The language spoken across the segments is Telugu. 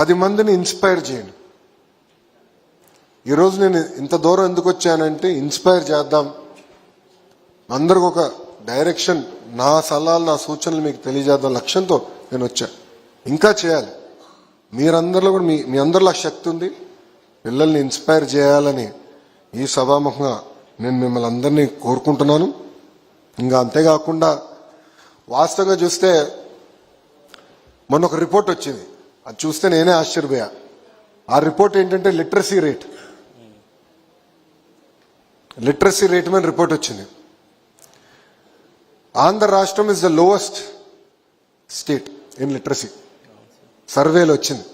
10 మందిని ఇన్స్పైర్ చేయండి. ఈరోజు నేను ఇంత దూరం ఎందుకు వచ్చానంటే ఇన్స్పైర్ చేద్దాం, అందరికి ఒక డైరెక్షన్, నా సలహాలు నా సూచనలు మీకు తెలియజేద్దాం లక్ష్యంతో నేను వచ్చా. ఇంకా చేయాలి, మీరందరిలో కూడా మీ అందరిలో శక్తి ఉంది. పిల్లల్ని ఇన్స్పైర్ చేయాలని ఈ సభాముఖంగా నేను మిమ్మల్ని అందరినీ కోరుకుంటున్నాను. ఇంకా అంతేకాకుండా వాస్తవంగా చూస్తే మొన్న ఒక రిపోర్ట్ వచ్చింది, అది చూస్తే నేనే ఆశ్చర్యపోయా. ఆ రిపోర్ట్ ఏంటంటే లిటరసీ రేట్ మీద రిపోర్ట్ వచ్చింది. ఆంధ్ర రాష్ట్రం is the lowest state in literacy సర్వేలో వచ్చింది.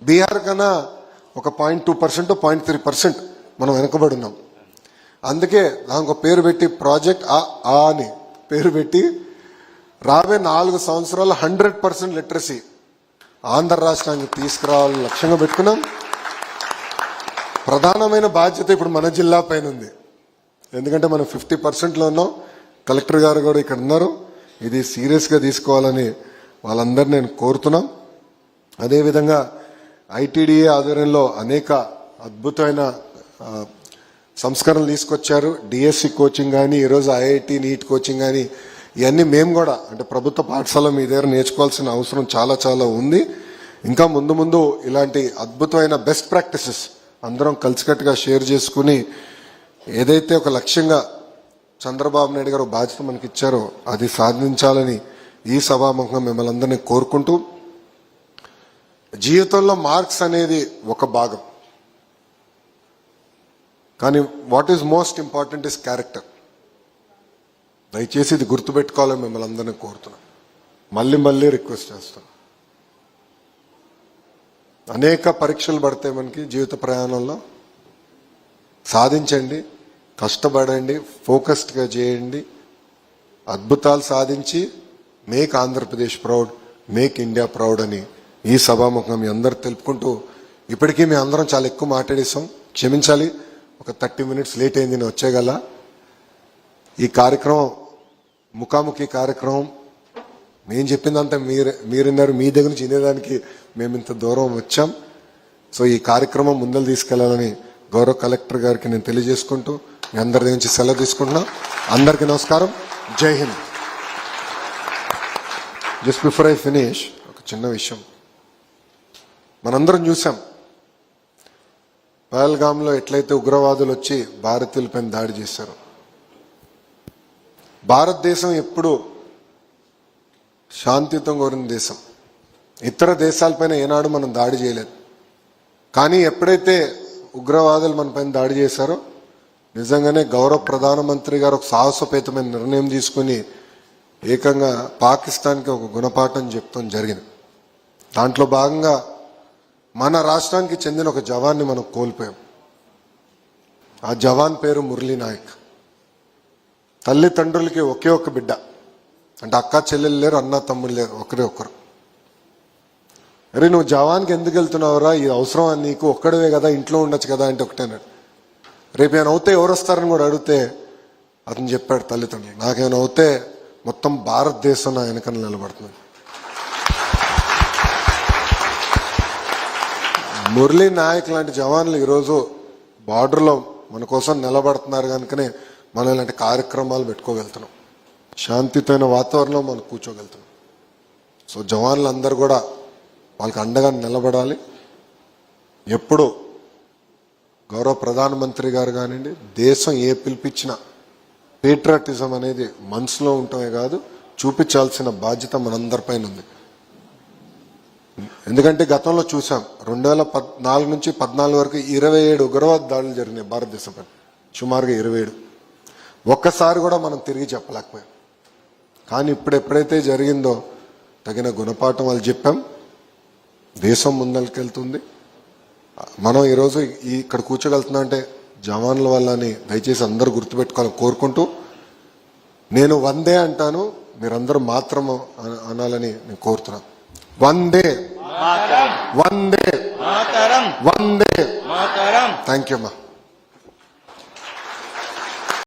బీహార్ కన్నా ఒక 0.2% 0.3% మనం వెనకబడి ఉన్నాం. అందుకే దానికి పేరు పెట్టి ప్రాజెక్ట్ అని పేరు పెట్టి రాబోయే 4 సంవత్సరాలు 100% లిటరసీ ఆంధ్ర రాష్ట్రానికి తీసుకురావాలని లక్ష్యంగా పెట్టుకున్నాం. ప్రధానమైన బాధ్యత ఇప్పుడు మన జిల్లా పైన ఉంది, ఎందుకంటే మనం 50%లో ఉన్నాం. కలెక్టర్ గారు కూడా ఇక్కడ ఉన్నారు. ఇది సీరియస్గా తీసుకోవాలని వాళ్ళందరినీ నేను కోరుతున్నాం. అదేవిధంగా ఐటీడీఏ ఆధ్వర్యంలో అనేక అద్భుతమైన సంస్కరణలు తీసుకొచ్చారు. డిఎస్సి కోచింగ్ కానీ, ఈరోజు ఐఐటి నీట్ కోచింగ్ కానీ, ఇవన్నీ మేము కూడా అంటే ప్రభుత్వ పాఠశాల మీ దగ్గర నేర్చుకోవాల్సిన అవసరం చాలా చాలా ఉంది. ఇంకా ముందు ఇలాంటి అద్భుతమైన బెస్ట్ ప్రాక్టీసెస్ అందరం కలిసికట్టుగా షేర్ చేసుకుని ఏదైతే ఒక లక్ష్యంగా చంద్రబాబు నాయుడు గారు బాధ్యత మనకి ఇచ్చారో అది సాధించాలని ఈ సభాముఖంగా మిమ్మల్ని అందరినీ కోరుకుంటూ, జీవితంలో మార్క్స్ అనేది ఒక భాగం, కానీ what is most important is character. దయచేసి ఇది గుర్తుపెట్టుకోవాలని మిమ్మల్ని అందరినీ కోరుతున్నాను. మళ్ళీ రిక్వెస్ట్ చేస్తాను. అనేక పరీక్షలు పడతాయి మనకి జీవిత ప్రయాణంలో. సాధించండి, కష్టపడండి, ఫోకస్డ్గా చేయండి, అద్భుతాలు సాధించి make Andhra Pradesh proud, make India proud అని ఈ సభాముఖంగా మీ అందరు తెలుపుకుంటూ, ఇప్పటికీ మీ అందరం చాలా ఎక్కువ మాట్లాడేసాం, క్షమించాలి. ఒక 30 minutes లేట్ అయింది నేను వచ్చేగల. ఈ కార్యక్రమం ముఖాముఖి కార్యక్రమం, నేను చెప్పిందంతా మీరున్నారు, మీ దగ్గర నుంచి వినేదానికి మేము ఇంత దూరం వచ్చాం. సో ఈ కార్యక్రమం ముందలు తీసుకెళ్లాలని గౌరవ కలెక్టర్ గారికి నేను తెలియజేసుకుంటూ మీ అందరి నుంచి సెలవు తీసుకుంటున్నా. అందరికీ నమస్కారం, జై Hind. Just before I finish ఒక చిన్న విషయం. మనందరం చూసాం పహల్గామ్లో ఎట్లయితే ఉగ్రవాదులు వచ్చి భారతీయులపైన దాడి చేశారు. భారతదేశం ఎప్పుడు శాంతియుతం కోరిన దేశం, ఇతర దేశాలపైన ఏనాడు మనం దాడి చేయలేదు. కానీ ఎప్పుడైతే ఉగ్రవాదులు మన పైన దాడి చేశారో నిజంగానే గౌరవ ప్రధానమంత్రి గారు ఒక సాహసోపేతమైన నిర్ణయం తీసుకుని ఏకంగా పాకిస్తాన్కి ఒక గుణపాఠం చెప్తాం జరిగింది. దాంట్లో భాగంగా మన రాష్ట్రానికి చెందిన ఒక జవాన్ని మనం కోల్పోయాం. ఆ జవాన్ పేరు మురళీ నాయక్. తల్లిదండ్రులకి ఒకే ఒక్క బిడ్డ, అంటే అక్క చెల్లెలు లేరు, అన్న తమ్ముళ్ళు లేరు, ఒకరే ఒకరు. అరే నువ్వు జవాన్కి ఎందుకు వెళ్తున్నావురా, ఇది అవసరం నీకు, ఒక్కడవే కదా, ఇంట్లో ఉండొచ్చు కదా అంటే ఒకటేనాడు. రేపు ఏమైనా అవుతే ఎవరు వస్తారని కూడా అడిగితే అతను చెప్పాడు తల్లిదండ్రులు, నాకేమైనా అవుతే మొత్తం భారతదేశం నా వెనకన నిలబడుతుంది. మురళీ నాయక్ లాంటి జవాన్లు ఈరోజు బార్డర్లో మన కోసం నిలబడుతున్నారు కనుకనే మనం ఇలాంటి కార్యక్రమాలు పెట్టుకోగలుగుతున్నాం, శాంతియుతమైన వాతావరణంలో మనం కూర్చోగలుగుతున్నాం. సో జవాన్లు అందరూ కూడా వాళ్ళకి అండగా నిలబడాలి. ఎప్పుడు గౌరవ ప్రధానమంత్రి గారు కానివ్వండి, దేశం ఏ పిలిపించినా పేట్రియాటిజం అనేది మనసులో ఉండటమే కాదు, చూపించాల్సిన బాధ్యత మనందరిపైన ఉంది. ఎందుకంటే గతంలో చూసాం 2014 నుంచి 2014 వరకు 27 ఉగ్రవాద దాడులు జరిగినాయి భారతదేశంపై, సుమారుగా 27. ఒక్కసారి కూడా మనం తిరిగి చెప్పలేకపోయాం. కానీ ఇప్పుడు ఎప్పుడైతే జరిగిందో తగిన గుణపాఠం వాళ్ళు చెప్పాం, దేశం ముందరికెళ్తుంది. మనం ఈరోజు ఇక్కడ కూర్చోగలుగుతున్నా అంటే జవాన్ల వల్ల అని దయచేసి అందరూ గుర్తుపెట్టుకోవాలని కోరుకుంటూ, నేను వందే అంటాను, మీరందరూ మాత్రం అనాలని నేను కోరుతున్నాను. వందే వందే వందే. థ్యాంక్ యూ అమ్మా.